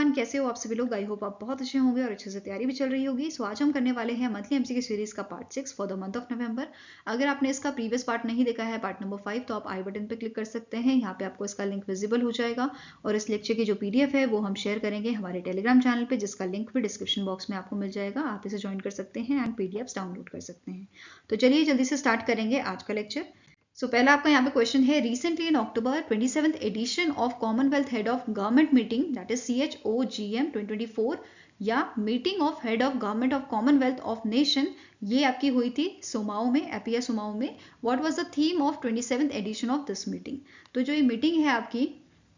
Everyone, कैसे हो आप सभी लोग? आई होप आप बहुत अच्छे होंगे और अच्छे से तैयारी भी चल रही होगी। सो आज हम करने वाले हैं मंथली एमसीक्यू सीरीज का part 6 for the month of November. अगर आपने इसका प्रीवियस पार्ट नहीं देखा है, पार्ट नंबर 5, तो आप आई बटन पर क्लिक कर सकते हैं। यहाँ पे आपको इसका लिंक विजिबल हो जाएगा और इस लेक्चर की जो पीडीएफ है वो हम शेयर करेंगे हमारे टेलीग्राम चैनल पर, जिसका लिंक भी डिस्क्रिप्शन बॉक्स में आपको मिल जाएगा। आप इसे ज्वाइन कर सकते हैं एंड पीडीएफ डाउनलोड कर सकते हैं। तो चलिए जल्दी से स्टार्ट करेंगे आज का लेक्चर। सो पहला आपका यहाँ पे क्वेश्चन है, recently in October 27th edition of Commonwealth head of government meeting, that is CHOGM 2024 या meeting of head of government of Commonwealth of nation, ये आपकी हुई थी सुमाओ में, एपिया सुमाओ में। What was the theme of 27th edition of this meeting? तो जो ये मीटिंग है आपकी,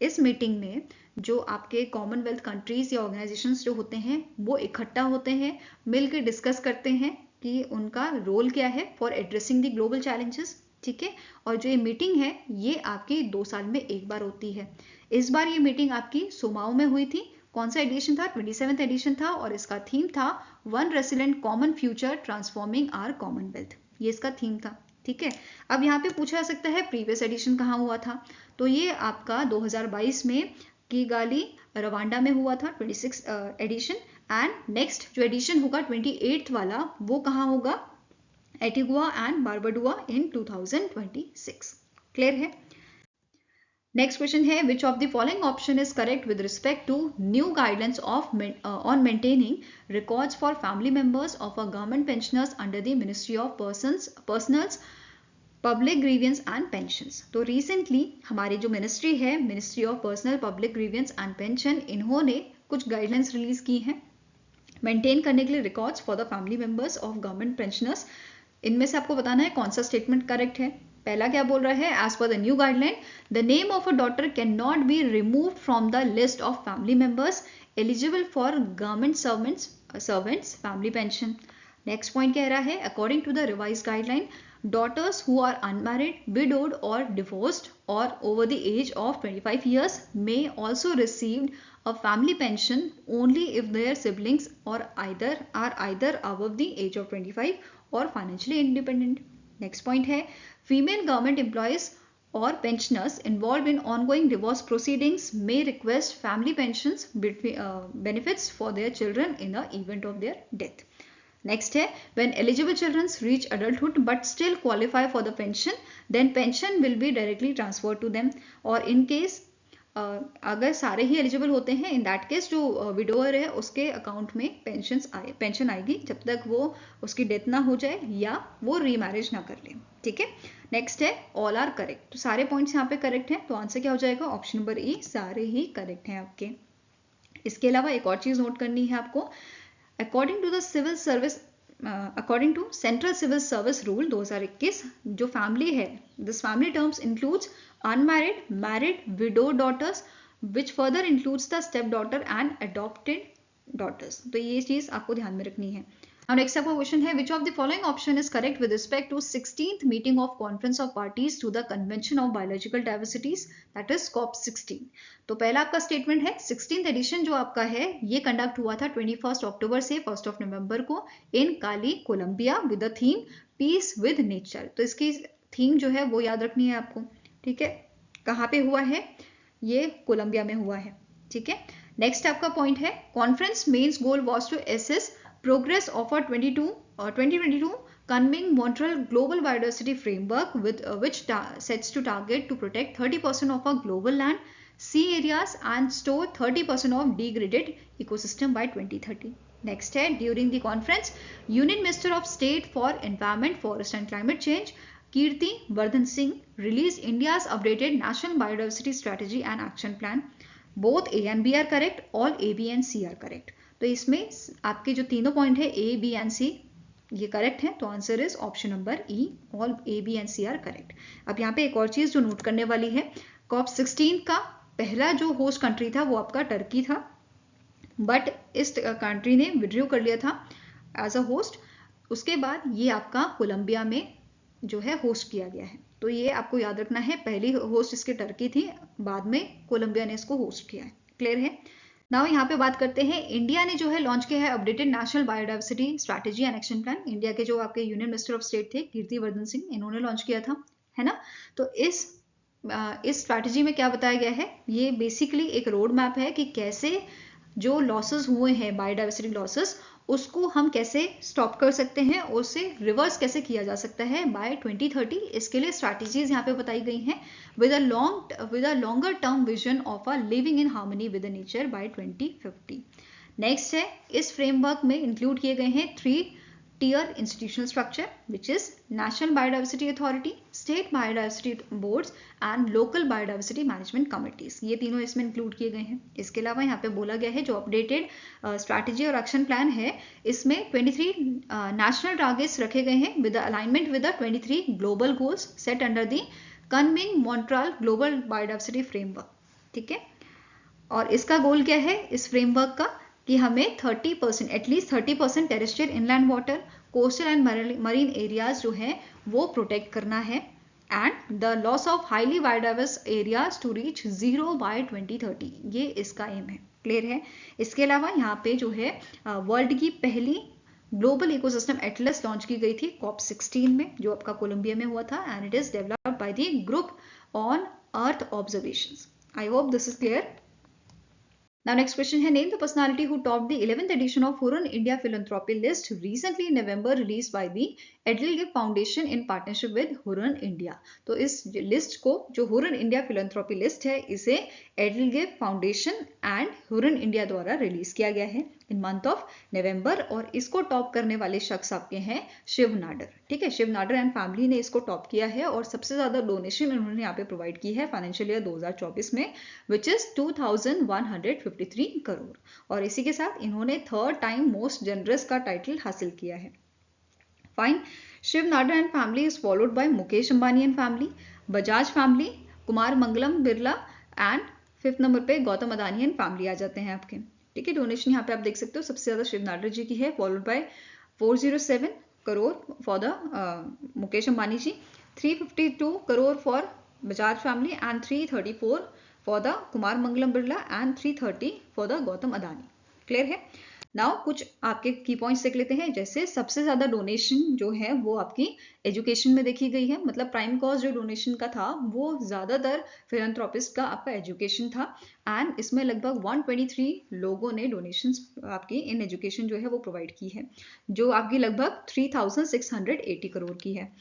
इस मीटिंग में जो आपके कॉमनवेल्थ कंट्रीज या ऑर्गेनाइजेशंस जो होते हैं वो इकट्ठा होते हैं, मिलकर डिस्कस करते हैं कि उनका रोल क्या है for addressing the global challenges. ठीक है, और जो ये मीटिंग है ये आपकी 2 साल में एक बार होती है। इस बार ये मीटिंग आपकी सुमाओ में हुई थी। कौन सा एडिशन था? 27th एडिशन था और इसका थीम था one resilient common future transforming our Commonwealth, ये इसका थीम था। ठीक है, अब यहाँ पे पूछा जा सकता है प्रीवियस एडिशन कहाँ हुआ था? तो ये आपका 2022 में किगाली रवांडा में हुआ था 26 एडिशन। एंड नेक्स्ट जो एडिशन होगा 28th वाला, वो कहाँ होगा? Antigua and Barbuda in 2026। Clear है? नेक्स्ट क्वेश्चन है, which of the following option is correct with respect to new guidelines of on maintaining records for family members of a government pensioners under the ministry of personnels public grievances and pensions. तो recently हमारी जो ministry है, ministry of personnel public grievances and pension, इन्होंने कुछ guidelines release की हैं maintain करने के लिए records for the family members of government pensioners. इनमें से आपको बताना है कौन सा स्टेटमेंट करेक्ट है। पहला क्या बोल रहा है? As per the new guideline the name of a daughter can not be removed from the list of family members eligible for government servants family pension. Next point कह रहा है, according to the revise guideline daughters who are unmarried, widowed or divorced or over the age of 25 years may also receive a family pension only if their siblings are either above the age of 25 or financially independent. Next point है, female government employees or pensioners involved in ongoing divorce proceedings may request family pensions benefits for their children in the event of their death. Next है, when eligible children reach adulthood but still qualify for the pension, then pension will be directly transferred to them. और in case अगर सारे ही eligible होते हैं, in that case जो widower है उसके account में पेंशन आएगी जब तक वो उसकी डेथ ना हो जाए या वो रीमैरिज ना कर ले। ठीक है, नेक्स्ट है, ऑल आर करेक्ट। तो सारे पॉइंट्स यहाँ पे करेक्ट हैं, तो आंसर क्या हो जाएगा? ऑप्शन नंबर ई, सारे ही करेक्ट हैं आपके। इसके अलावा एक और चीज नोट करनी है आपको, according to central civil service rule 2021, जो फैमिली है, this family terms includes unmarried, married, widow daughters, which further includes the step daughter and adopted daughters. तो ये चीज आपको ध्यान में रखनी है। Now next आपका क्वेश्चन है, which of the following option is correct with respect to 16th meeting of conference of parties to the convention of biological diversities, that is COP16। तो पहला आपका स्टेटमेंट है, 16th एडिशन जो आपका है ये कंडक्ट हुआ था 21 अक्टूबर से 1 नवंबर को in Cali, Colombia, with the theme peace with nature. तो इसकी थीम जो है वो याद रखनी है आपको। ठीक है, कहाँ पे हुआ है? ये कोलंबिया में हुआ है। ठीक है, नेक्स्ट आपका पॉइंट है, conference main's goal was to assess progress of a 2022 Kunming Montreal Global Biodiversity Framework with which sets to target to protect 30% of our global land, sea areas and store 30% of degraded ecosystem by 2030. Next है, during the conference, Union Minister of State for Environment, Forest and Climate Change, Kirti Vardhan Singh, released India's updated National Biodiversity Strategy and Action Plan. Both A and B are correct, all A, B and C are correct. तो इसमें आपके जो तीनों point है ए, B and सी, ये correct है। तो answer is option number E, all A, B and C are correct. अब यहाँ पे एक और चीज जो नोट करने वाली है, COP16 का पहला जो होस्ट कंट्री था वो आपका टर्की था, बट इस कंट्री ने विड्रू कर लिया था एज अ होस्ट। उसके बाद ये आपका कोलंबिया में जो है होस्ट किया गया है। तो ये आपको याद रखना है, पहली होस्ट इसके टर्की थी, बाद में कोलंबिया ने इसको होस्ट किया है। क्लियर है? नाउ यहाँ पे बात करते हैं, इंडिया ने जो है लॉन्च किया है updated national biodiversity strategy and action plan. India के जो आपके यूनियन मिनिस्टर ऑफ स्टेट थे कीर्ति वर्धन सिंह, इन्होंने लॉन्च किया था, है ना। तो इस स्ट्रैटेजी में क्या बताया गया है, ये बेसिकली एक रोड मैप है कि कैसे जो लॉसेस हुए हैं, बायोडाइवर्सिटी लॉसेस, उसको हम कैसे स्टॉप कर सकते हैं, उसे रिवर्स कैसे किया जा सकता है बाय 2030। इसके लिए स्ट्रैटेजीज यहाँ पे बताई गई हैं with a longer term vision of a living in harmony with nature by 2050। Next है, इस फ्रेमवर्क में इंक्लूड किए गए हैं 3-tier institutional structure, which is National Biodiversity Authority, State Biodiversity Boards and Local Biodiversity Management Committees। ये तीनों इसमें include किए गए हैं। इसके अलावा यहाँ पे बोला गया है जो अपडेटेड स्ट्रैटेजी और एक्शन प्लान है, इसमें 23 नेशनल टारगेट्स रखे गए हैं with alignment with the 23 global goals set under the Kunming-Montreal global biodiversity framework. ठीक है, और इसका गोल क्या है इस फ्रेमवर्क का, कि हमें 30%, at least 30% terrestrial inland water, coastal and marine areas जो हैं वो प्रोटेक्ट करना है, and the loss of highly biodiverse areas to reach 0 by 2030। ये इसका एम है। क्लियर है। इसके अलावा यहाँ पे जो है वर्ल्ड की पहली ग्लोबल इकोसिस्टम एटलस लॉन्च की गई थी COP16 में, जो आपका कोलंबिया में हुआ था, and it is developed by the group on earth observations. I hope this is clear. Now next question है, name the personality who topped the 11th edition of Hurun India Philanthropy List recently in November, released by the Edelweiss Foundation in partnership with Hurun India। तो इस list को, जो Huron India philanthropy list है, इसे एडलगेव foundation and Huron India द्वारा release किया गया है इन मंथ ऑफ नवंबर, और इसको टॉप करने वाले शख्स आपके हैं शिव नाडर। ठीक है, शिव नाडर एंड फैमिली ने इसको टॉप किया है, और सबसे ज्यादा डोनेशन उन्होंने यहाँ पे प्रोवाइड की है फाइनेंशियल ईयर 2024 में, विच इज 2153 करोड़, और इसी के साथ इन्होंने 3rd टाइम मोस्ट जनरस का टाइटल हासिल किया है। Fine. Shiv Nadar and family is followed by Mukesh Ambani and family, Bajaj family, Kumar Mangalam Birla, and 5th number पे गौतम अदानी एंड फैमिली आ जाते हैं आपके। ठीक है, डोनेशन यहाँ पे आप देख सकते हो, सबसे ज्यादा शिव नाडर जी की है, followed by 407 crore for the Mukesh Ambani ji, 352 crore for Bajaj family, and 334 for the Kumar Mangalam Birla, and 330 for the Gautam Adani. Clear है। नाउ कुछ आपके की पॉइंट्स देख लेते हैं। जैसे सबसे ज्यादा डोनेशन जो है वो आपकी एजुकेशन में देखी गई है, मतलब प्राइम कॉज जो डोनेशन का था वो ज्यादातर फिलैंथ्रोपिस्ट का आपका एजुकेशन था, एंड इसमें लगभग 123 लोगों ने डोनेशन आपकी इन एजुकेशन जो है वो प्रोवाइड की है, जो आपकी लगभग 3680 करोड़ की है।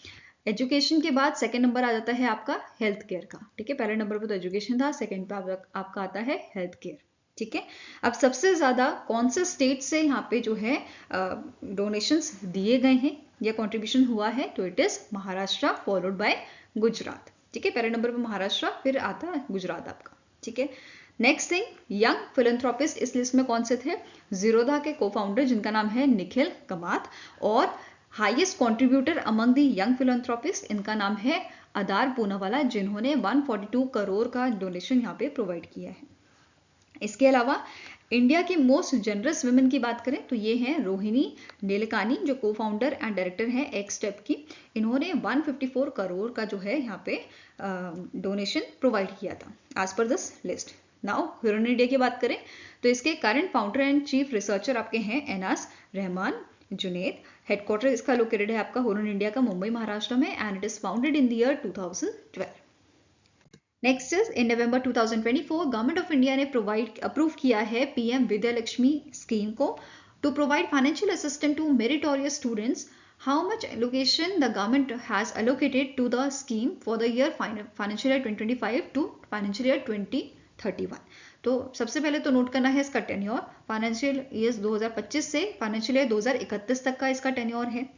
एजुकेशन के बाद सेकंड नंबर आ जाता है आपका हेल्थ केयर का। ठीक है, पहले नंबर पर तो एजुकेशन था, सेकंड पे आपका आता है हेल्थ केयर। ठीक है, अब सबसे ज्यादा कौन से स्टेट से यहाँ पे जो है डोनेशंस दिए गए हैं या कंट्रीब्यूशन हुआ है, तो it is Maharashtra followed by Gujarat. ठीक है, पहले नंबर पे महाराष्ट्र, फिर आता है गुजरात आपका। ठीक है, नेक्स्ट थिंग, यंग फिलैंथ्रोपिस्ट इस लिस्ट में कौन से थे, जीरोधा के को फाउंडर जिनका नाम है निखिल कमात, और highest contributor among the young philanthropist इनका नाम है अदार पूनावाला, जिन्होंने 142 करोड़ का डोनेशन यहाँ पे प्रोवाइड किया है। इसके अलावा इंडिया की मोस्ट जनरस वुमेन की बात करें तो ये हैं रोहिणी नीलकानी, जो को फाउंडर एंड डायरेक्टर हैं एक्स स्टेप की। इन्होंने 154 करोड़ का जो है यहाँ पे डोनेशन प्रोवाइड किया था as per this list. Now Hurun India की बात करें तो इसके current founder and chief researcher आपके हैं एनास रहमान जुनेद। हेडक्वार्टर इसका लोकेटेड है आपका हुरन इंडिया का मुंबई महाराष्ट्र में, and it is founded in the year 2012। Next is in November 2024 government of India ने अप्रूव किया है पीएम विद्या लक्ष्मी स्कीम को to provide financial assistance to meritorious students. How much allocation the government has allocated to the scheme for the year financial year 2025 to financial year 2031। तो सबसे पहले तो note करना है इसका टेन्योर, फाइनेंशियल ईयर 2025 से financial year 2031 तक का इसका टेन्योर है।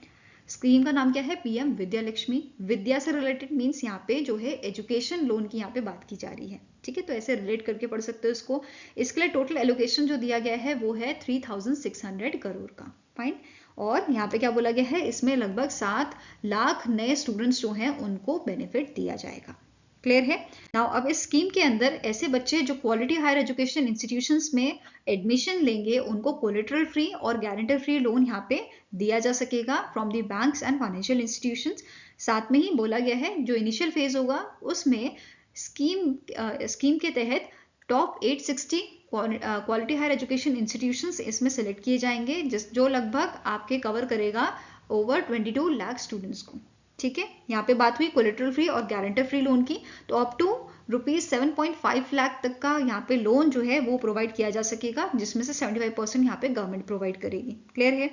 स्कीम का नाम क्या है, पीएम विद्या लक्ष्मी। विद्या से रिलेटेड मीन्स यहाँ पे जो है एजुकेशन लोन की यहाँ पे बात की जा रही है। ठीक है, तो ऐसे रिलेट करके पढ़ सकते हो इसको। इसके लिए टोटल एलोकेशन जो दिया गया है वो है 3600 करोड़ का। फाइन। और यहाँ पे क्या बोला गया है, इसमें लगभग 7 लाख नए स्टूडेंट्स जो हैं उनको बेनिफिट दिया जाएगा। क्लियर है। नाउ अब इस स्कीम के अंदर ऐसे बच्चे जो क्वालिटी हायर एजुकेशन इंस्टीट्यूशंस में एडमिशन लेंगे उनको कोलेटरल फ्री और गारंटर फ्री लोन यहाँ पे दिया जा सकेगा from the banks and financial institutions. साथ में ही बोला गया है जो इनिशियल फेज होगा उसमें स्कीम के तहत top 860 quality higher education institutions इसमें सेलेक्ट किए जाएंगे, जो लगभग आपके कवर करेगा ओवर 22 लाख स्टूडेंट्स को। ठीक है, यहाँ पे बात हुई कोलेटरल फ्री और गारंटर फ्री लोन की, तो अप टू ₹7.5 लाख तक का यहाँ पे लोन जो है वो प्रोवाइड किया जा सकेगा, जिसमें से 75% यहाँ पे गवर्नमेंट प्रोवाइड करेगी। क्लियर है।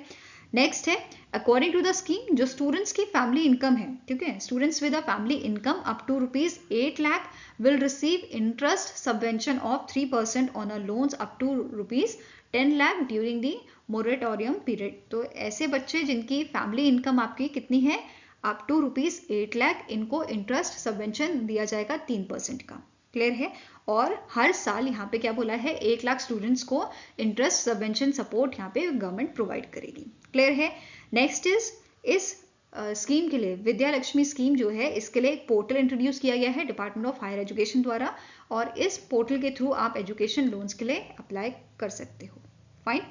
नेक्स्ट है, अकॉर्डिंग टू द स्कीम जो स्टूडेंट्स की फैमिली इनकम है, ठीक है, students with a family income up to ₹8 lakh will receive interest subvention of 3% on a loans up to ₹10 lakh during the moratorium period. तो ऐसे बच्चे जिनकी फैमिली इनकम आपकी कितनी है, अप टू ₹8 लाख, इनको इंटरेस्ट सबवेंशन दिया जाएगा 3% का। क्लियर है। और हर साल यहाँ पे क्या बोला है, 1 लाख स्टूडेंट्स को इंटरेस्ट सबवेंशन सपोर्ट यहाँ पे गवर्नमेंट प्रोवाइड करेगी। क्लियर है। नेक्स्ट इस स्कीम के लिए, विद्या लक्ष्मी स्कीम जो है, इसके लिए एक पोर्टल इंट्रोड्यूस किया गया है डिपार्टमेंट ऑफ हायर एजुकेशन द्वारा, और इस पोर्टल के थ्रू आप एजुकेशन लोन्स के लिए अप्लाई कर सकते हो। फाइन।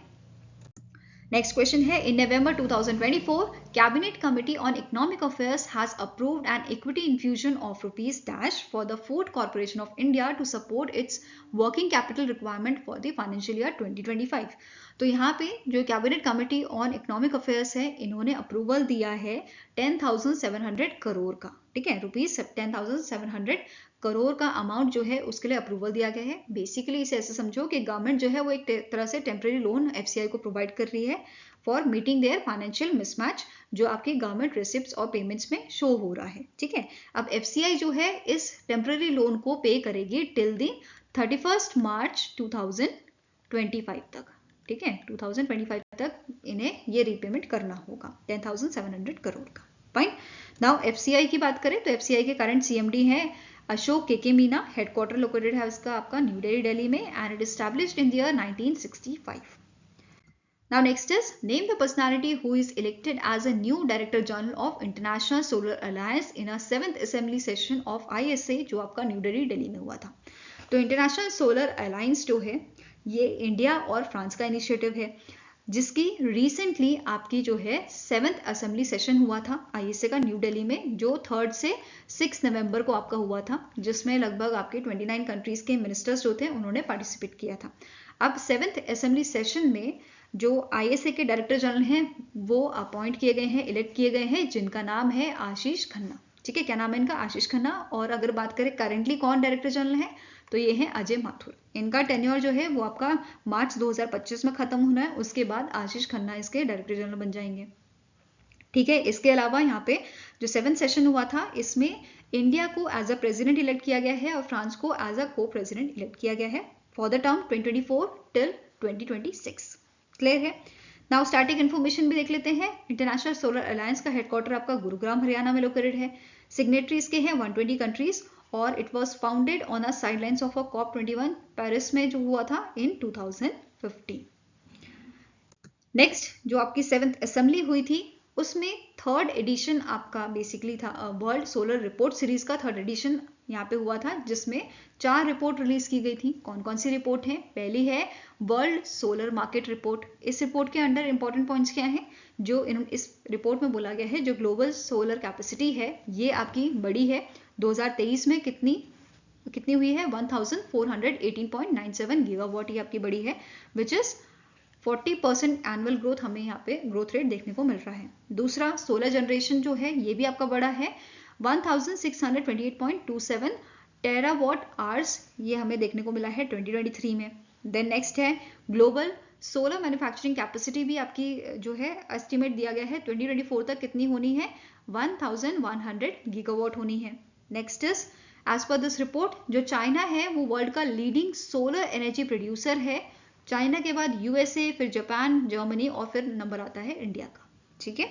नेक्स्ट क्वेश्चन है, in November 2024 cabinet committee on economic affairs has approved an equity infusion of ₹dash for the food corporation of India to support its working capital requirement for the financial year 2025। तो यहाँ पे जो cabinet committee on economic affairs है, इन्होंने approval दिया है 10,700 करोड़ का, ठीक है, ₹10,700 करोड़ का अमाउंट जो है उसके लिए अप्रूवल दिया गया है। बेसिकली इसे ऐसे समझो कि गवर्नमेंट जो है वो एक तरह से टेम्परेरी लोन एफसीआई को प्रोवाइड कर रही है for meeting there financial mismatch, जो आपकी गवर्नमेंट रिसिप्ट्स और पेमेंट्स में शो हो रहा है। ठीक है, अब एफसीआई जो है इस टेम्परेरी लोन को पे करेगी टिल दी 31 मार्च 2025 तक। ठीक है, 2025 तक इन्हें ये रीपेमेंट करना होगा 10,700 करोड़ का। फाइन। नाउ एफसीआई की बात करें तो एफसीआई के करंट सीएमडी है अशोक केके मीना। हेडक्वार्टर लोकेटेड है उसका आपका न्यू दिल्ली, दिल्ली में, and it established in the year 1965। Now next is name the personality who is elected as a new Director General of International Solar Alliance in a 7th Assembly Session of ISA, जो आपका new Delhi, Delhi में हुआ था। तो international solar alliance जो है ये India और फ्रांस का इनिशिएटिव है, जिसकी रिसेंटली आपकी जो है 7th असेंबली सेशन हुआ था आईएसए का न्यू दिल्ली में, जो 3rd से 6 नवंबर को आपका हुआ था, जिसमें लगभग आपके 29 कंट्रीज के मिनिस्टर्स जो थे उन्होंने पार्टिसिपेट किया था। अब 7th असेंबली सेशन में जो आईएसए के डायरेक्टर जनरल हैं वो अपॉइंट किए गए हैं, इलेक्ट किए गए हैं, जिनका नाम है आशीष खन्ना। ठीक है, क्या नाम है इनका, आशीष खन्ना। और अगर बात करें करेंटली कौन डायरेक्टर जनरल है, तो ये है अजय माथुर। इनका टेन्योर जो है वो आपका मार्च 2025 में खत्म होना है, उसके बाद आशीष खन्ना इसके डायरेक्टर जनरल बन जाएंगे। ठीक है, इसके अलावा यहाँ पे जो 7th सेशन हुआ था इसमें इंडिया को एज अ प्रेसिडेंट इलेक्ट किया गया है और फ्रांस को एज अ को प्रेसिडेंट इलेक्ट किया गया है for the term 2024 till 2026। Clear है। नाउ स्टैटिक इन्फॉर्मेशन भी देख लेते हैं। इंटरनेशनल सोलर अलायंस का हेडक्वार्टर आपका गुरुग्राम हरियाणा में लोकेटेड है। सिग्नेटरीज के हैं 120 कंट्रीज, और it was founded on a sidelines of a COP21 Paris में जो हुआ था इन 2015। नेक्स्ट जो आपकी 7th असेंबली हुई थी उसमें 3rd एडिशन आपका बेसिकली था वर्ल्ड सोलर रिपोर्ट सीरीज का 3rd एडिशन यहाँ पे हुआ था, जिसमें 4 रिपोर्ट रिलीज की गई थी। कौन कौन सी रिपोर्ट है? पहली है वर्ल्ड सोलर मार्केट रिपोर्ट। इस रिपोर्ट के अंडर इंपॉर्टेंट पॉइंट्स क्या हैं? जो इस रिपोर्ट में बोला गया है जो ग्लोबल सोलर कैपेसिटी है ये आपकी बड़ी है। 2023 में कितनी हुई है? 1418.97 गीगावाट ये आपकी बड़ी है, विच इज 40% एनुअल ग्रोथ हमें यहाँ पे ग्रोथ रेट देखने को मिल रहा है। दूसरा सोलर जनरेशन जो है ये भी आपका बड़ा है, 1628.27 टेरावाट आवर्स ये हमें देखने को मिला है 2023 में। देन नेक्स्ट है ग्लोबल सोलर मैन्युफैक्चरिंग कैपेसिटी भी आपकी जो है एस्टिमेट दिया गया है 2024 तक कितनी होनी है? 1100 गीगावाट होनी है। Next is as per this report जो चाइना है वो वर्ल्ड का लीडिंग सोलर एनर्जी प्रोड्यूसर है। चाइना के बाद यूएसए, फिर जापान, जर्मनी और फिर नंबर आता है इंडिया का। ठीक है,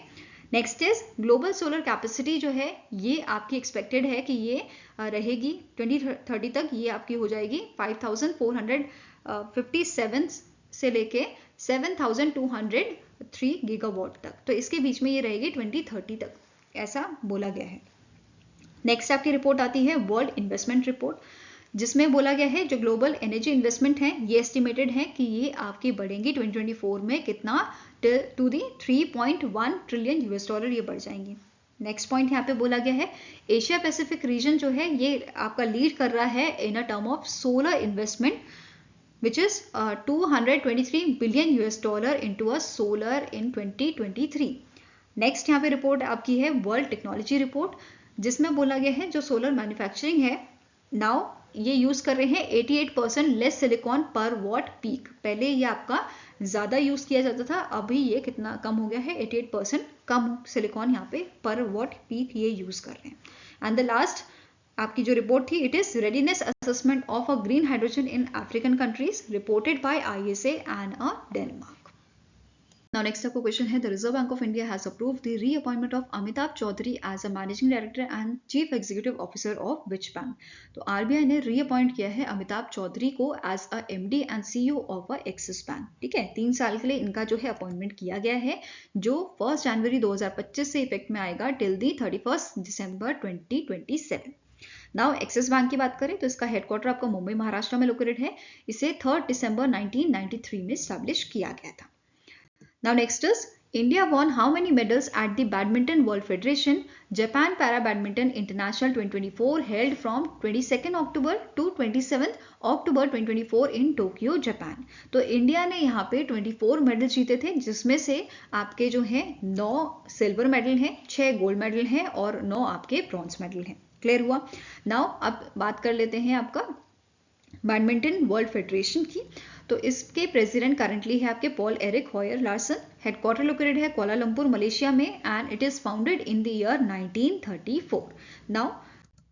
next is global solar capacity जो है ये आपकी एक्सपेक्टेड है कि ये रहेगी 2030 तक, ये आपकी हो जाएगी 5457 से लेके 7203 गीगावाट तक। तो इसके बीच में ये रहेगी 2030 तक, ऐसा बोला गया है। नेक्स्ट आपकी रिपोर्ट आती है वर्ल्ड इन्वेस्टमेंट रिपोर्ट, जिसमें बोला गया है जो ग्लोबल एनर्जी इन्वेस्टमेंट है ये एस्टिमेटेड है कि ये आपकी बढ़ेंगी 2024 में कितना, to the 3.1 trillion US dollar ये बढ़ जाएंगी। नेक्स्ट पॉइंट यहाँ पे बोला गया है एशिया पैसिफिक रीजन जो है ये आपका लीड कर रहा है in a term of solar investment, which is 223 billion US dollar into a solar in 2023। Next यहाँ पे रिपोर्ट आपकी है वर्ल्ड टेक्नोलॉजी रिपोर्ट, जिसमें बोला गया है जो सोलर मैन्युफैक्चरिंग है नाउ ये यूज कर रहे हैं 88% लेस सिलिकॉन पर वॉट पीक। पहले ये आपका ज्यादा यूज किया जाता था, अभी ये कितना कम हो गया है, 88% कम सिलिकॉन यहाँ पे पर वॉट पीक ये यूज कर रहे हैं। एंड द लास्ट आपकी जो रिपोर्ट थी, it is readiness assessment of a green hydrogen in African countries reported by ISA and Denmark. Now next आपको क्वेश्चन है, the Reserve Bank of India has approved the reappointment of Amitabh Chaudhary as a managing director and chief executive officer of which bank? तो RBI ने reappoint किया है अमिताभ चौधरी को as a MD and CEO of a Axis Bank। ठीक है, 3 साल के लिए इनका जो है अपॉइंटमेंट किया गया है, जो 1 जनवरी 2025 से इफेक्ट में आएगा till the 31 December 2027। Now axis bank की बात करें तो इसका हेडक्वार्टर आपका मुंबई महाराष्ट्र में लोकेटेड है। इसे 3 दिसंबर 1993 में स्टैब्लिश किया गया था। Now next is India won how many medals at the Badminton World Federation Japan Para Badminton International 2024 held from 22nd October to 27th October 2024 in Tokyo, Japan। तो इंडिया ने यहाँ पे 24 मेडल जीते थे, जिसमें से आपके जो हैं 9 सिल्वर मेडल हैं, 6 गोल्ड मेडल हैं और 9 आपके ब्रॉन्ज मेडल हैं। क्लियर हुआ? नाउ अब बात कर लेते हैं आपका बैडमिंटन वर्ल्ड फेडरेशन की। तो इसके प्रेसिडेंट करंटली है आपके Paul Eric Hoyer Larsen. Headquarter located है कोलालंपुर मलेशिया में and it is founded in the year 1934। Now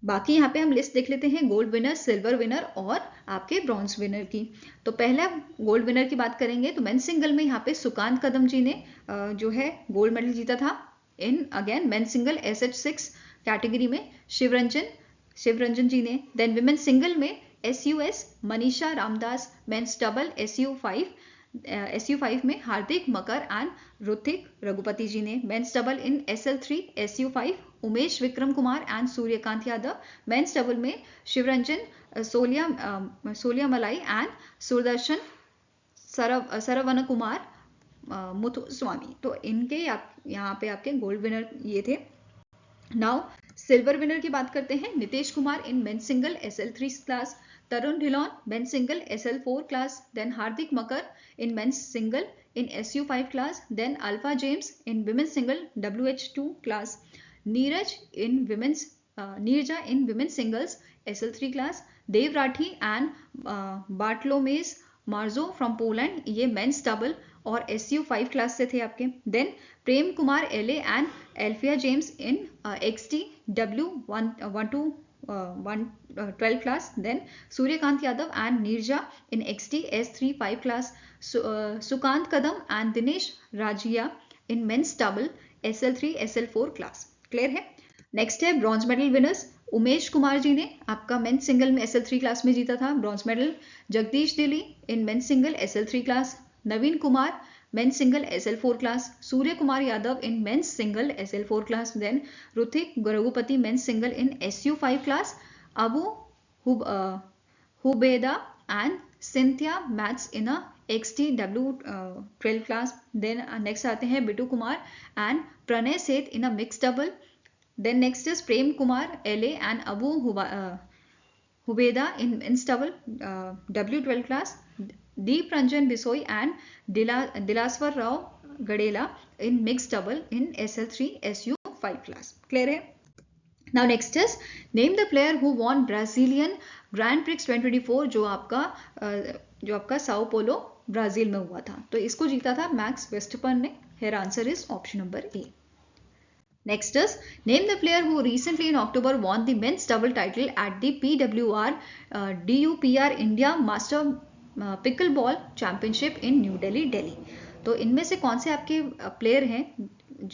बाकी यहाँ पे हम लिस्ट देख लेते हैं गोल्ड विनर, सिल्वर विनर और आपके ब्रॉन्ज विनर की। तो पहला गोल्ड विनर की बात करेंगे तो मेंस सिंगल में यहाँ पे सुकांत कदम जी ने जो है गोल्ड मेडल जीता था in again men's single SH6 category में शिवरंजन जी ने। देन विमेन सिंगल में SUS Manisha Ramdas, men's double SU5 में हार्दिक मकर एंड ऋतिक रघुपति जी ने। Men's double in SL3 SU5 Umesh Vikram Kumar and Suryakant Yadav. Mains double में शिवरंजन सोलिया मलाई एंड सुदर्शन सरवण कुमार मुथुस्वामी। तो इनके यहाँ पे आपके गोल्ड विनर ये थे। नाउ सिल्वर विनर की बात करते हैं, Nitesh Kumar in men's single SL3 class, Tarun Dhillon men's single SL4 class, then Hardik Makkar in men's single in SU5 class, then Alfa James in women's single WH2 class, Neeraja in women's singles SL3 class, Dev Rathi and Bartlomiej Marjo from Poland, ये men's double और SU5 class से थे आपके। Then Prem Kumar LA and Alfiya James in XT W112 class, then Suryakant Yadav and Neeraja in XT S35 class, Sukant Kadam and Dinesh Rajiya in men's double SL3 SL4 class. Clear है? Next है bronze medal winners. Umesh Kumar ji ने आपका mains single में SL3 class में जीता था bronze medal. Jagdish Delhi in men's single SL3 class, Naveen Kumar men's single SL4 class, Surya Kumar Yadav in men's single SL4 class, then Hrithik Raghupathi men's single in SU5 class, Abu Hubeda and Cynthia Mathews in XT W12 class. Then next आते हैं Bittu Kumar and Pranay Seth in a mix double. Then next is Prem Kumar LA and Abu Hubeda in men's double W12 class, Deep Ranjan Bisoi and Dilaswar Rao Gadela in mix double in SL3 SU5 class. Clear है? Now next is name the player who won Brazilian grand prix 2024 जो आपका Sao Paulo Brazil में हुआ था। तो इसको जीता था मैक्स वेस्टपर्न ने। Here answer is option number A। Next is name the player who recently in October won the men's double title at the PWR DUPR India Master Pickleball Championship in New Delhi, Delhi। तो इनमें से कौन से आपके player हैं,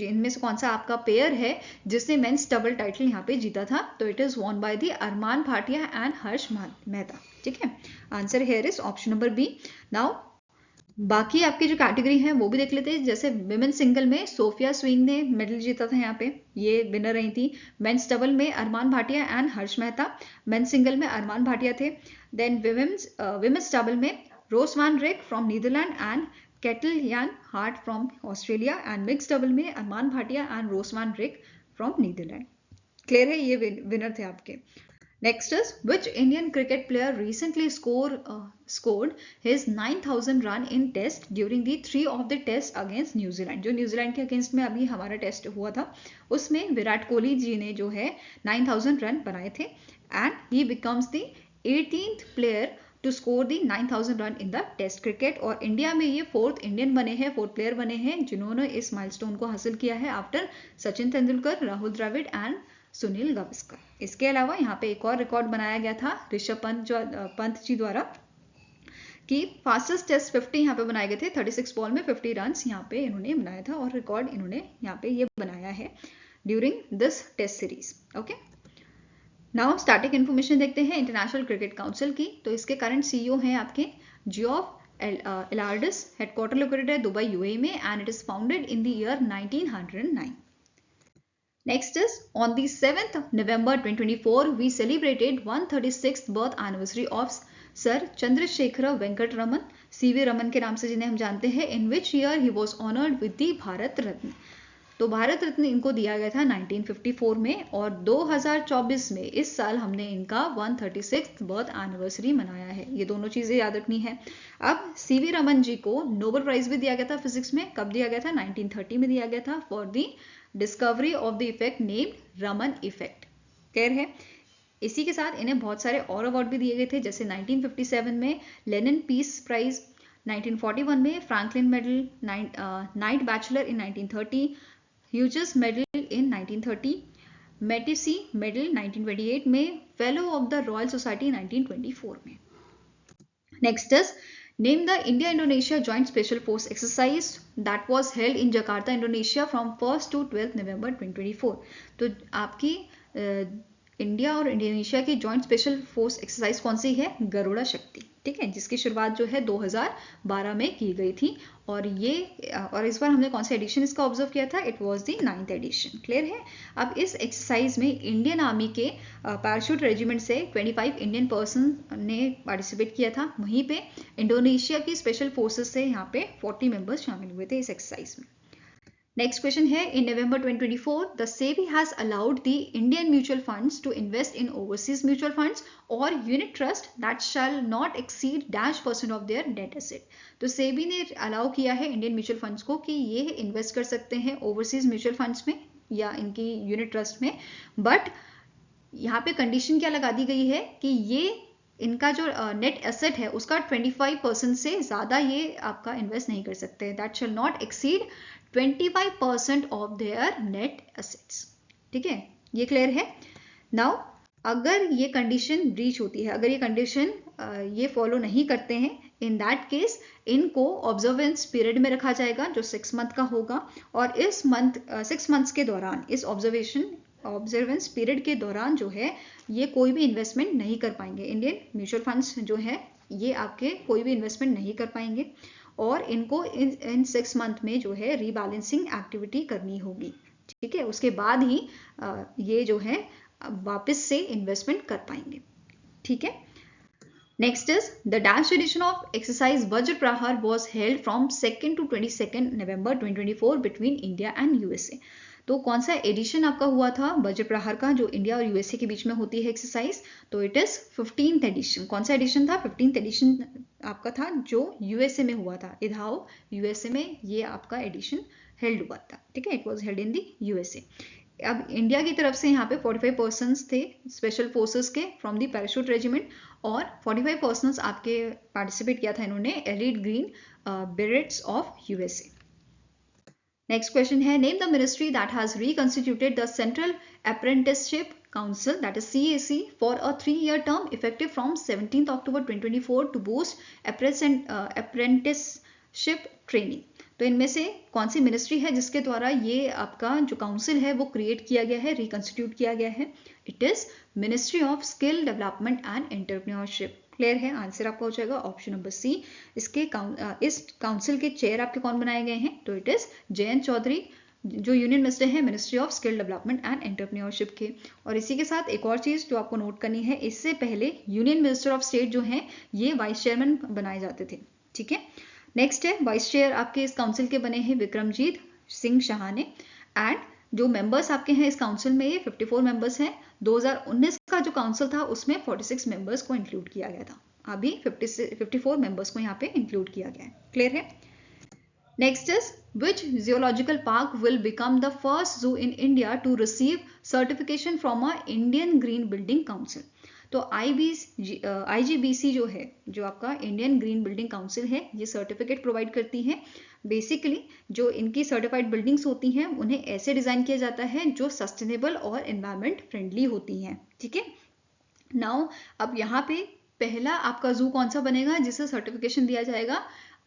इनमें से कौन सा आपका पेयर है जिसने मेंस डबल टाइटल यहाँ पे जीता था? तो it is won by the Arman Bhatia and Harsh Mehta. ठीक है, answer here is option number B। Now बाकी आपकी जो कैटेगरी है वो भी देख लेते हैं। जैसे विमेन सिंगल में सोफिया स्विंग ने मेडल जीता था, यहाँ पे ये विनर रही थी। मेंस डबल में Arman Bhatia and Harsh Mehta, men's single में अरमान भाटिया थे। देन विमेंस डबल में Rose van Rijk from Netherland and Kettle Yan Hart from Australia, and mix double में Arman Bhatia and Rose van Rijk from Netherland. Clear है? ये विनर थे आपके। Next is which Indian cricket player recently scored his 9,000 run in test during the 3 of the test against New Zealand। जो New Zealand के against में अभी हमारा टेस्ट हुआ था उसमें विराट कोहली जी ने जो है 9,000 रन बनाए थे and he becomes the 18th player to score the 9000 run in the test cricket, और इंडिया में ये 4th इंडियन बने हैं, 4th प्लेयर बने हैं जिन्होंने इस माइलस्टोन को हासिल किया है आफ्टर सचिन तेंदुलकर, राहुल द्रविड़ एंड सुनील गावस्कर। इसके अलावा यहाँ पे एक और रिकॉर्ड बनाया गया था ऋषभ पंत जी द्वारा कि फास्टेस्ट टेस्ट 50 यहाँ पे बनाए गए थे, 36 बॉल में 50 रन यहाँ पे इन्होंने बनाया था, और रिकॉर्ड इन्होंने यहाँ पे ये बनाया है during this test series. Okay, now static information देखते हैं इंटरनेशनल क्रिकेट काउंसिल की। तो इसके करंट सीईओ हैं आपके जियोफ एलार्डिस, हेडक्वार्टर लोकेटेड है दुबई यूएई में, and it is founded in the year 1909। Next is on the 7th of November 2024 we celebrated 136th birth anniversary of Sir Chandrasekhara Venkat Raman, CV Raman के नाम से जिन्हें हम जानते हैं, in which year he was honored with the Bharat Ratna. तो भारत रत्न इनको दिया गया था 1954 में, और 2024 में इस साल हमने इनका 136th बर्थ एनिवर्सरी मनाया है। ये दोनों चीजें याद रखनी है। अब CV रमन जी को नोबेल प्राइज भी दिया गया था फिजिक्स में, कब दिया गया था? 1930 में दिया गया था for the discovery of the effect named Raman effect. Clear है? इसी के साथ इन्हें बहुत सारे और अवार्ड भी दिए गए थे, जैसे 1957 में लेनिन पीस प्राइज, 1941 में Franklin medal, knight bachelor in 1930, Hughes medal in 1930, Matteucci medal 1928 में, fellow of the royal society 1924 में। Next is Name the India-Indonesia Joint Special Force exercise that was held in Jakarta, Indonesia from 1st to 12th November 2024। तो आपकी India और Indonesia की joint special force exercise कौन सी है? गरुड़ा शक्ति। ठीक है, जिसकी शुरुआत जो है 2012 में की गई थी, और इस बार हमने कौन सा एडिशन इसका ऑब्जर्व किया था? It was the 9th edition. Clear है? अब इस एक्सरसाइज में इंडियन आर्मी के पैराशूट रेजिमेंट से 25 इंडियन पर्सन ने पार्टिसिपेट किया था, वहीं पे इंडोनेशिया की स्पेशल फोर्सेस से यहाँ पे 40 मेंबर्स शामिल हुए थे इस एक्सरसाइज में। नेक्स्ट क्वेश्चन है, in November 2024 the SEBI has allowed the Indian mutual funds to invest in overseas mutual funds और unit trust that shall not exceed -% of their net asset. तो सेबी ने अलाउ किया है इंडियन म्यूचुअल फंड्स को कि ये invest कर सकते हैं ओवरसीज म्यूचुअल फंड्स में या इनकी यूनिट ट्रस्ट में, बट यहाँ पे कंडीशन क्या लगा दी गई है कि ये इनका जो नेट एसेट है उसका 25% से ज़्यादा ये आपका इन्वेस्ट नहीं कर सकते, that shall not exceed 25% of their net assets. ठीक है, ये क्लियर है? नाउ अगर ये कंडीशन ब्रीच होती है, अगर ये कंडीशन ये फॉलो नहीं करते हैं, इन दैट केस इनको ऑब्जर्वेंस पीरियड में रखा जाएगा जो 6 मंथ का होगा, और इस 6 मंथ्स के दौरान, इस ऑब्जर्वेंस पीरियड के दौरान जो है ये कोई भी इन्वेस्टमेंट नहीं कर पाएंगे। इंडियन म्यूचुअल फंड्स जो है ये आपके कोई भी इन्वेस्टमेंट नहीं कर पाएंगे, और इनको इन 6 मंथ में जो है रीबैलेंसिंग एक्टिविटी करनी होगी। ठीक है, उसके बाद ही ये जो है वापस से इन्वेस्टमेंट कर पाएंगे। ठीक है, next is the dash edition of exercise Vajra Prahar was held from 2nd to 22nd November 2024 between India and USA. तो कौन सा एडिशन आपका हुआ था वज्र प्रहार का, जो इंडिया और यूएसए के बीच में होती है एक्सरसाइज? तो इट इज 15th एडिशन। कौन सा एडिशन था? 15th एडिशन आपका था जो यूएसए में हुआ था, इधाओ यूएसए में ये आपका एडिशन हेल्ड हुआ था। ठीक है, it was held in the USA. अब इंडिया की तरफ से यहाँ पे 45 पर्सन्स थे स्पेशल फोर्सेस के फ्रॉम द पैराशूट रेजिमेंट, और 45 पर्सन्स आपके पार्टिसिपेट किया था इन्होंने elite green berets of USA. Next question है, name the ministry that has reconstituted the central apprenticeship Council, that is CAC, for a 3-year term effective from 17th October 2024 to boost apprenticeship training। तो इनमें से कौन सी ministry है जिसके द्वारा ये आपका जो काउंसिल है वो क्रिएट किया गया है, रिकंस्टिट्यूट किया गया है? It is ministry of skill development and entrepreneurship. Clear है? आंसर आपका हो जाएगा ऑप्शन नंबर सी। इस काउंसिल के चेयर आपके कौन बनाए गए हैं? तो इट इज जयंत चौधरी, जो यूनियन मिनिस्टर है ministry of skill development and entrepreneurship के। और इसी के साथ एक और चीज जो आपको नोट करनी है, इससे पहले यूनियन मिनिस्टर ऑफ स्टेट जो है ये वाइस चेयरमैन बनाए जाते थे। ठीक है, नेक्स्ट है वाइस चेयर आपके इस काउंसिल के बने हैं विक्रमजीत सिंह शाहाने, एंड जो मेंबर्स आपके हैं इस काउंसिल में ये 54 मेंबर्स हैं। 2019 का जो काउंसिल था उसमें 46 मेंबर्स को इंक्लूड किया गया था, अभी 54 मेंबर्स को यहाँ पे इंक्लूड किया गया है। क्लियर है? Next is, which zoological park will become the first zoo in India to receive certification from a Indian Green Building Council? तो IGBC जो है, जो आपका इंडियन ग्रीन बिल्डिंग काउंसिल है, ये सर्टिफिकेट प्रोवाइड करती है। बेसिकली जो इनकी सर्टिफाइड बिल्डिंग्स होती हैं उन्हें ऐसे डिज़ाइन किया जाता है जो सस्टेनेबल और एनवायरमेंट फ्रेंडली होती हैं। ठीक है, नाउ अब यहाँ पे पहला आपका जू कौन सा बनेगा जिसे सर्टिफिकेशन दिया जाएगा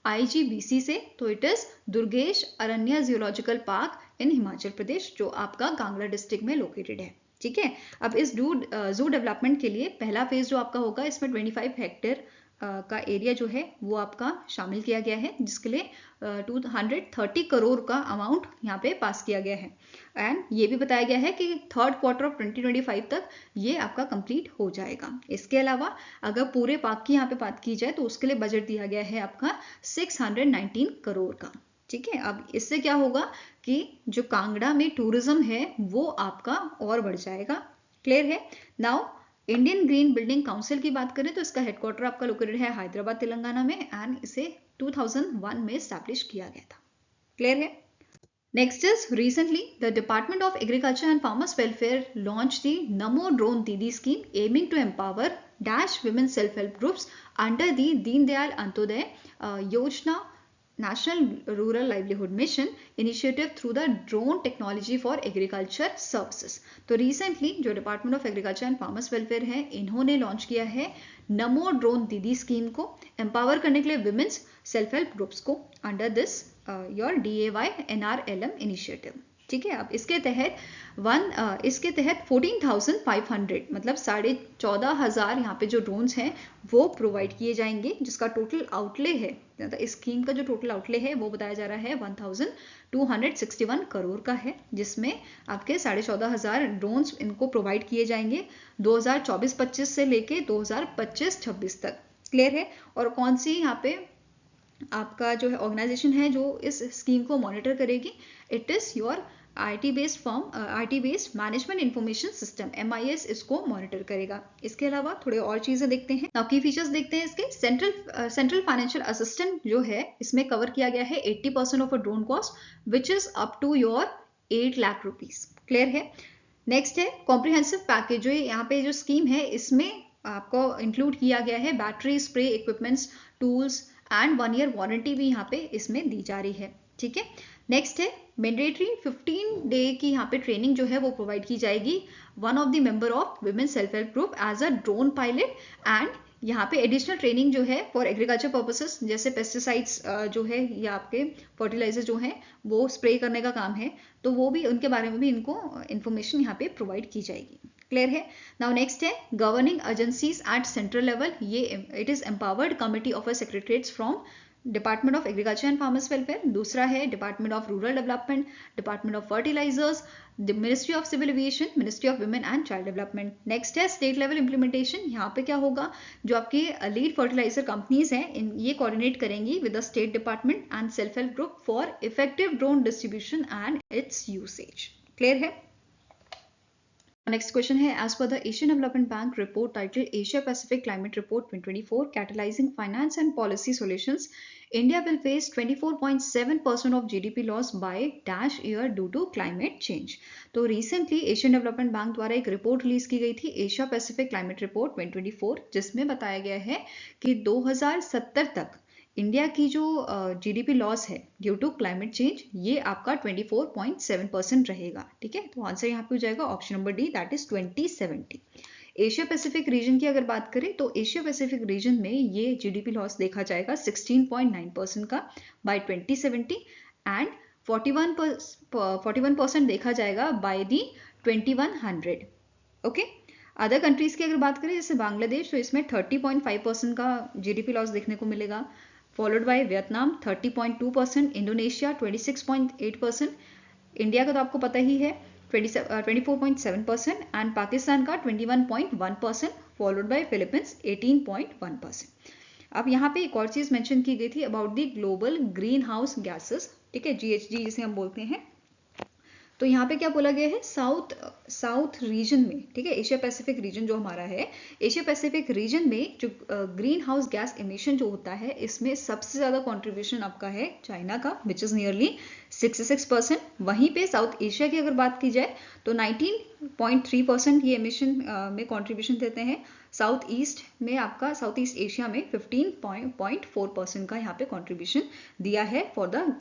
IGBC से, तो it is Durgesh Aranya geological park in Himachal Pradesh, जो आपका कांगड़ा डिस्ट्रिक्ट में लोकेटेड है। ठीक है, अब इस जू डेवलपमेंट के लिए पहला फेज जो आपका होगा, इसमें 25 हेक्टेयर का एरिया जो है वो आपका शामिल किया गया है, जिसके लिए 230 करोड़ का अमाउंट यहाँ पे पास किया गया है। एंड ये भी बताया गया है कि 3rd क्वार्टर ऑफ 2025 तक ये आपका कंप्लीट हो जाएगा। इसके अलावा अगर पूरे पार्क की यहाँ पे बात की जाए तो उसके लिए बजट दिया गया है आपका 619 करोड़ का। ठीक है, अब इससे क्या होगा कि जो कांगड़ा में टूरिज्म है वो आपका और बढ़ जाएगा। क्लियर है। Now Indian green building council की बात करें तो इसका हेडक्वार्टर आपका लोकेटेड है हैदराबाद तेलंगाना में, एंड इसे 2001 में एस्टैब्लिश किया गया था। क्लियर है। Next is recently the Department of Agriculture and Farmers Welfare launched the Namo Drone Didi scheme aiming to empower dash women self-help groups under the Deen Dayal Antyodaya Yojana National Rural Livelihood Mission initiative through the drone technology for agriculture services। तो recently जो Department of Agriculture and Farmers Welfare है, इन्होंने launch किया है नमो drone दीदी scheme को empower करने के लिए विमेंस सेल्फ हेल्प ग्रुप्स को under this your DAY NRLM initiative. ठीक है, अब इसके तहत 14,500 मतलब 14,500 यहाँ पे जो ड्रोन्स हैं वो प्रोवाइड किए जाएंगे, जिसका टोटल आउटले है, इस स्कीम का जो टोटल आउटले है वो बताया जा रहा है 1,261 करोड़ का है, जिसमें आपके 14,500 ड्रोन्स इनको प्रोवाइड किए जाएंगे 2024-25 से लेके 2025-26 तक। क्लियर है। और कौन सी यहाँ पे आपका जो है ऑर्गेनाइजेशन है जो इस स्कीम को मॉनिटर करेगी, it is your IT based management information system MIS इसको मॉनिटर करेगा। इसके अलावा थोड़े और चीजें देखते हैं। नाउ की फीचर्स देखते हैं इसके। सेंट्रल फाइनेंशियल असिस्टेंट जो है इसमें कवर किया गया है 80% of a drone cost which is up to your 8 lakh rupees. Clear है। नेक्स्ट है कॉम्प्रिहेंसिव पैकेज। जो यहाँ पे जो स्कीम है इसमें आपको इंक्लूड किया गया है battery, spray equipments, tools and 1 year warranty भी यहाँ पे इसमें दी जा रही है। ठीक है। नेक्स्ट है मैंडेटरी 15 डे की यहाँ पे ट्रेनिंग जो है वो प्रोवाइड की जाएगी one of the member of women self help group as a drone pilot, and यहाँ पे एडिशनल ट्रेनिंग जो है फॉर एग्रीकल्चर पर्पसेस, जैसे पेस्टिसाइड्स जो है या आपके फर्टिलाइजर जो है वो स्प्रे करने का काम है, तो वो भी उनके बारे में भी इनको इन्फॉर्मेशन यहाँ पे प्रोवाइड की जाएगी। क्लियर है। नाउ नेक्स्ट है governing agencies at central level. ये it is empowered committee of secretaries from department of agriculture and farmers welfare. दूसरा है department of rural development, department of fertilizers, ministry of civil aviation, ministry of women and child development. Next है state level implementation. यहाँ पे क्या होगा, जो आपकी lead fertiliser companies हैं ये कोऑर्डिनेट करेंगी with the state department and self help group for effective drone distribution and it's usage. Clear है। Next question है as per the Asian Development Bank report titled Asia Pacific Climate Report 2024 Catalyzing Finance and Policy Solutions, India will face 24.7% of GDP loss by dash year due to climate change। तो recently Asian Development Bank द्वारा एक report release की गई थी Asia Pacific Climate Report 2024, जिसमें बताया गया है कि 2070 तक इंडिया की जो GDP लॉस है ड्यू टू क्लाइमेट चेंज ये आपका 24.7% रहेगा। ठीक है, तो आंसर यहाँ पे हो जाएगा option number D, that is 2070। Asia Pacific region की अगर बात करें तो एशिया पैसिफिक रीजन में ये GDP लॉस देखा जाएगा 16.9% का बाय 2070 एंड 41% देखा जाएगा by the 2100। Okay, other countries की अगर बात करें जैसे बांग्लादेश, तो इसमें 30.5% का GDP लॉस देखने को मिलेगा, followed by Vietnam 30.2%, Indonesia 26.8%, India का तो आपको पता ही है 24.7% एंड पाकिस्तान का 21.1%, फॉलोड बाय फिलीपींस 18.1%। अब यहाँ पे एक और चीज मेंशन की गई थी about the global green house gases. ठीक है, GHG जिसे हम बोलते हैं। तो यहाँ पे क्या बोला गया है, साउथ रीजन में, ठीक है, एशिया पैसिफिक रीजन जो हमारा है, एशिया पैसिफिक रीजन में जो ग्रीन हाउस गैस इमिशन जो होता है, इसमें सबसे ज़्यादा कॉन्ट्रीब्यूशन आपका है चाइना का, विच इज़ नियरली 66%। वहीं पे साउथ एशिया की अगर बात की जाए तो 19.3% ये इमिशन में कॉन्ट्रीब्यूशन देते हैं। साउथ ईस्ट एशिया में 15.4% का यहाँ पे कॉन्ट्रीब्यूशन दिया है for the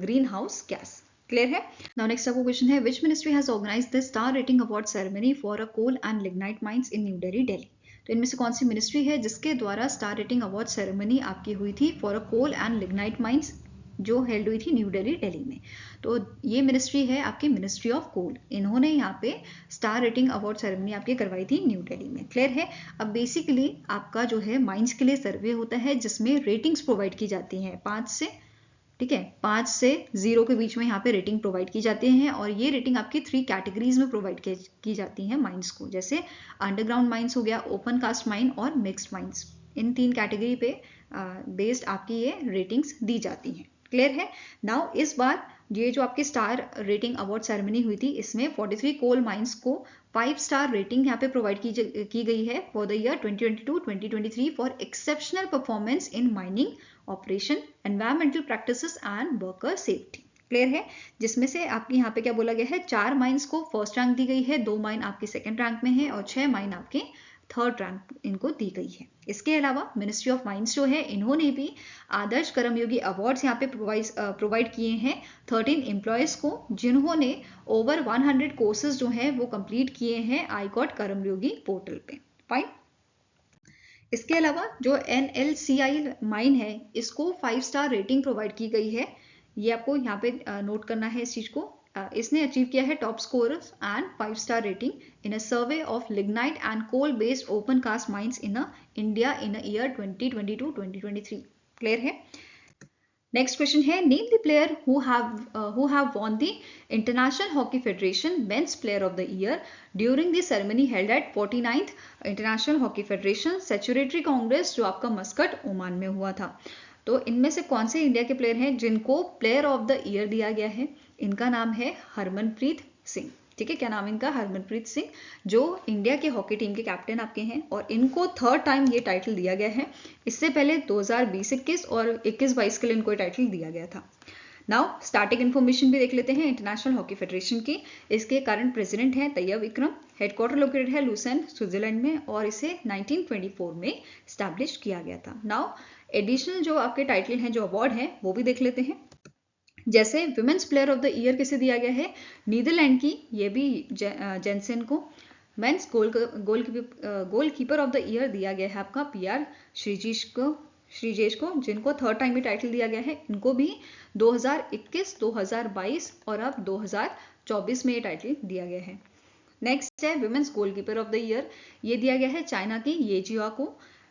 green house gas. Clear है? नाउ नेक्स्ट आपको क्वेश्चन है, which ministry has organised the star rating award ceremony for a coal and lignite mines in new Delhi, Delhi? तो इनमें से कौन सी मिनिस्ट्री है जिसके द्वारा स्टार रेटिंग अवार्ड सेरेमनी आपकी हुई थी for a coal and lignite mines, जो हेल्ड हुई थी न्यू दिल्ली, दिल्ली में? तो ये मिनिस्ट्री है आपकी मिनिस्ट्री ऑफ कोल। इन्होंने यहाँ पे स्टार रेटिंग अवार्ड सेरेमनी आपकी करवाई थी न्यू दिल्ली में। क्लियर है? अब बेसिकली आपका जो है माइंस के लिए सर्वे होता है जिसमें रेटिंग्स प्रोवाइड की जाती हैं 5 से, ठीक है, 5 से 0 के बीच में यहाँ पे रेटिंग प्रोवाइड की जाती हैं, और ये रेटिंग आपकी 3 कैटेगरीज में प्रोवाइड की जाती हैं माइंस को, जैसे अंडरग्राउंड माइंस हो गया, ओपन कास्ट माइन और मिक्स्ड माइंस। इन 3 कैटेगरी पे बेस्ड आपकी ये रेटिंग्स दी जाती हैं। क्लियर है? नाउ इस बार ये जो आपकी स्टार रेटिंग अवार्ड सेरेमनी हुई थी, इसमें 43 कोल माइंस को 5 स्टार रेटिंग यहाँ पे प्रोवाइड की गई है for the year 2022-2023 for exceptional performance in mining operation, environmental practices and worker safety. Clear है? जिसमें से आपके यहाँ पे क्या बोला गया है, 4 माइंस को फर्स्ट रैंक दी गई है, 2 माइन आपके सेकंड रैंक में है और 6 माइन आपके थर्ड रैंक इनको दी गई है। इसके अलावा मिनिस्ट्री ऑफ माइंस जो है, इन्होंने भी आदर्श कर्मयोगी अवार्ड्स यहाँ पे प्रोवाइड किए हैं 13 एम्प्लॉयज को, जिन्होंने ओवर 100 कोर्सेज जो हैं वो कंप्लीट किए हैं आईकॉट कर्मयोगी पोर्टल पे। फाइन। इसके अलावा जो NLCI माइन है, इसको 5 स्टार रेटिंग प्रोवाइड की गई है। ये आपको यहाँ पे नोट करना है इस चीज को। इसने अचीव किया है top score and 5 star rating in a survey of lignite and coal based open cast mines in India in a year 2022-2023। Clear है? नेक्स्ट क्वेश्चन है, name the player who have won the International Hockey Federation Men's Player of the Year during the ceremony held at 49th International Hockey Federation Statutory Congress, जो आपका Muscat, Oman में हुआ था। तो इनमें से कौन से इंडिया के प्लेयर हैं जिनको प्लेयर ऑफ द ईयर दिया गया है? इनका नाम है हरमनप्रीत सिंह। ठीक है, क्या नाम इनका? हरमनप्रीत सिंह, जो इंडिया के हॉकी टीम के कैप्टन आपके हैं, और इनको 3rd टाइम ये टाइटल दिया गया है। इससे पहले 2020-21 और 21-22 के लिए इनको टाइटल दिया गया था। नाउ स्टार्टिंग इन्फॉर्मेशन भी देख लेते हैं इंटरनेशनल हॉकी फेडरेशन की। इसके करंट प्रेसिडेंट हैं तैयब इकरम। हेडक्वार्टर लोकेटेड है लुसेन, स्विट्जरलैंड में, और इसे 1924 में स्टैब्लिश किया गया था। नाउ एडिशनल जो आपके टाइटल हैं, जो अवार्ड हैं, वो भी देख लेते हैं। जैसे women's player of the year किसे दिया गया है? नीदरलैंड की, ये भी जेंसन को। Mains goalkeeper of the year दिया गया है आपका PR श्रीजेश को, जिनको 3rd टाइम भी टाइटल दिया गया है। इनको भी 2021, 2022 और अब 2024 में ये टाइटल दिया गया है। नेक्स्ट है women's goalkeeper of the year, ये दिया गया है चाइना की ये जिया को।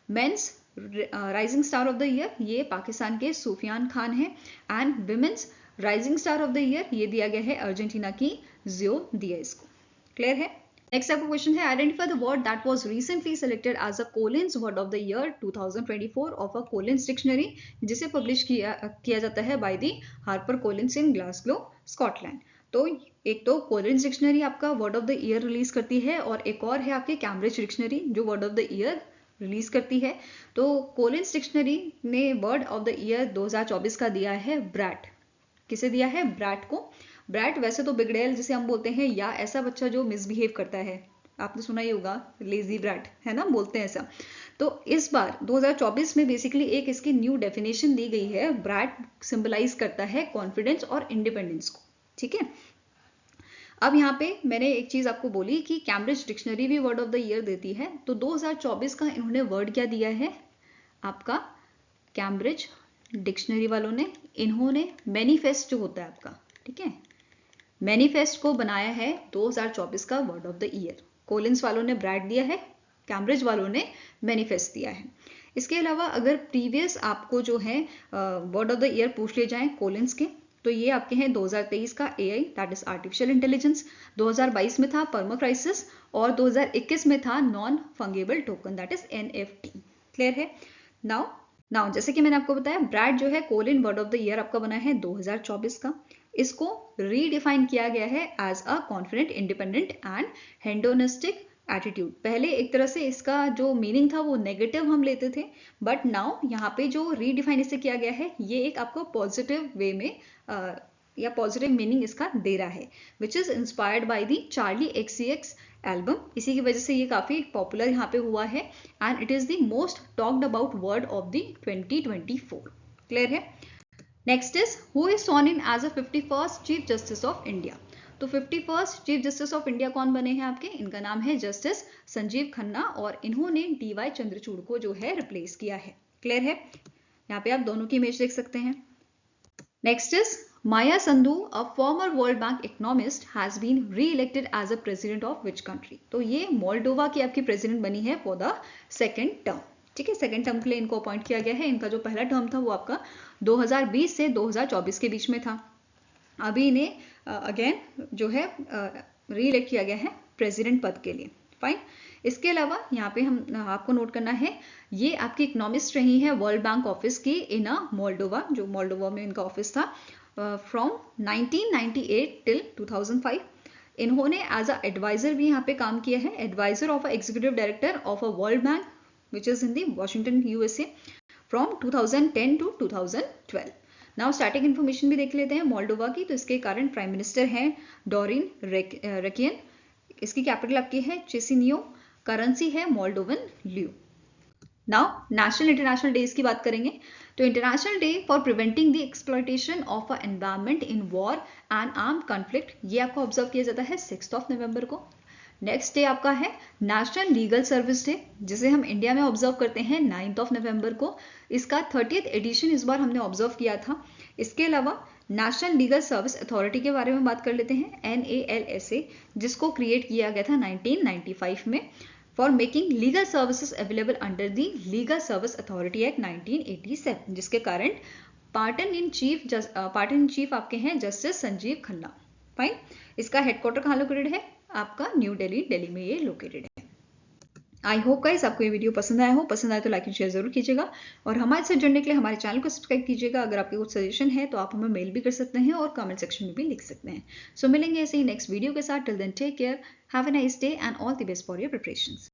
Men's rising star of the year, ये पाकिस्तान के सुफियान खान है। And women's rising star of the year, ये दिया गया है अर्जेंटीना की जियो दिएज को। क्लियर है? नेक्स्ट आपका क्वेश्चन है, identify the word that was recently selected as a Collins word of the year 2024 of a Collins dictionary, जिसे पब्लिश किया जाता है by the Harper Collins in Glasgow, Scotland. तो एक तो कोलिन्स डिक्शनरी आपका word of the year release करती है, और एक और है आपकी कैम्ब्रिज डिक्शनरी जो word of the year release करती है। तो कोलिन्स डिक्शनरी ने वर्ड ऑफ द ईयर 2024 का दिया है ब्रैट। किसे दिया है? ब्रैट को। ब्रैट वैसे तो बिगड़ैल जिसे हम बोलते हैं, या ऐसा बच्चा जो मिसबिहेव करता है, आपने सुना ही होगा, लेजी ब्रैट, है ना, बोलते हैं ऐसा। तो इस बार 2024 में बेसिकली एक इसकी न्यू डेफिनेशन दी गई है। ब्रैट सिंबलाइज करता है कॉन्फिडेंस और इंडिपेंडेंस को। ठीक है, अब यहाँ पे मैंने एक चीज आपको बोली कि कैम्ब्रिज डिक्शनरी भी वर्ड ऑफ द ईयर देती है, तो 2024 का इन्होंने वर्ड क्या दिया है आपका? कैम्ब्रिज डिक्शनरी वालों ने, इन्होंने मैनिफेस्ट जो होता है आपका, ठीक है, मैनिफेस्ट को बनाया है 2024 का word of the year. Collins वालों ने ब्रैट दिया है, कैम्ब्रिज वालों ने मैनिफेस्ट दिया है। इसके अलावा अगर प्रीवियस आपको जो है वर्ड ऑफ द ईयर पूछ लिए जाएं कोलिन्स के, तो ये आपके हैं 2023 का AI, that is artificial intelligence, 2022 में था पर्मा क्राइसिस, और 2021 में था non fungible token, that is NFT। Clear है? नाउ जैसे कि मैंने आपको बताया, ब्रैट जो है Collin word of the year आपका बना है 2024 का। इसको रीडिफाइन किया गया है as a confident, independent and hedonistic attitude. पहले एक तरह से इसका जो मीनिंग था वो नेगेटिव हम लेते थे, बट नाउ यहाँ पे जो रीडिफाइन इसे किया गया है ये एक आपको पॉजिटिव वे में या पॉजिटिव मीनिंग इसका दे रहा है, which is inspired by the Charlie XCX album. इसी की वजह से ये काफी पॉपुलर यहाँ पे हुआ है and it is the most talked about word of the 2024। Clear है? Next is who is sworn in as a 51st chief justice of India. तो 51st chief justice of India कौन बने हैं आपके? इनका नाम है जस्टिस संजीव खन्ना और इन्होंने DY चंद्रचूड़ को जो है रिप्लेस किया है। क्लियर है? यहाँ पे आप दोनों की इमेज देख सकते हैं। Next is Maya Sandu, a former World Bank economist, has been re-elected as a president of which country? तो ये मोल्डोवा की आपकी प्रेसिडेंट बनी है फॉर द सेकेंड टर्म। ठीक है, सेकेंड टर्म के लिए इनको अपॉइंट किया गया है। इनका जो पहला टर्म था वो आपका 2020 से 2024 के बीच में था। अभी इन्हें अगेन जो है री इलेक्ट किया गया है प्रेसिडेंट पद के लिए। फाइन। इसके अलावा यहाँ पे हम आपको नोट करना है, ये आपकी इकोनॉमिस्ट रही है वर्ल्ड बैंक ऑफिस की इन मोल्डोवा, जो मोल्डोवा में इनका ऑफिस था फ्रॉम 1998 टिल 2005। इन्होंने एज अ एडवाइजर भी यहाँ पे काम किया है, adviser of a executive director of a world bank which is in the Washington USA from 2010 to 2012। Now starting information भी देख लेते हैं मोल्डोवा की। तो इसके करंट प्राइम मिनिस्टर हैं डोरिन रेकियन, इसकी कैपिटल आपकी है चिसिनियो, करेंसी है Moldovan leu. Now national international days की बात करेंगे। तो international day for preventing the exploitation of a environment in war and armed conflict, ये आपको ऑब्जर्व किया जाता है 6 नवंबर को। नेक्स्ट डे आपका है नेशनल लीगल सर्विस डे, जिसे हम इंडिया में ऑब्जर्व करते हैं 9 नवंबर को। इसका 30th एडिशन इस बार हमने ऑब्जर्व किया था। इसके अलावा नेशनल लीगल सर्विस अथॉरिटी के बारे में बात कर लेते हैं, NALSA, जिसको क्रिएट किया गया था 1995 में for making legal services available under the legal service authority act 1987, जिसके कारण पार्टन इन चीफ आपके हैं जस्टिस संजीव खन्ना। फाइन। इसका हेडक्वार्टर कहाँ लोकेटेड है? आपका न्यू दिल्ली में ये लोकेटेड है। आई होप गाइस आपको ये वीडियो पसंद आया हो। पसंद आए तो लाइक एंड शेयर जरूर कीजिएगा और हमारे साथ जुड़ने के लिए हमारे चैनल को सब्सक्राइब कीजिएगा। अगर आपके कुछ सजेशन है तो आप हमें मेल भी कर सकते हैं और कमेंट सेक्शन में भी लिख सकते हैं। सो मिलेंगे ऐसे ही नेक्स्ट वीडियो के साथ। Till then take care, have a nice day and all the best for your preparations.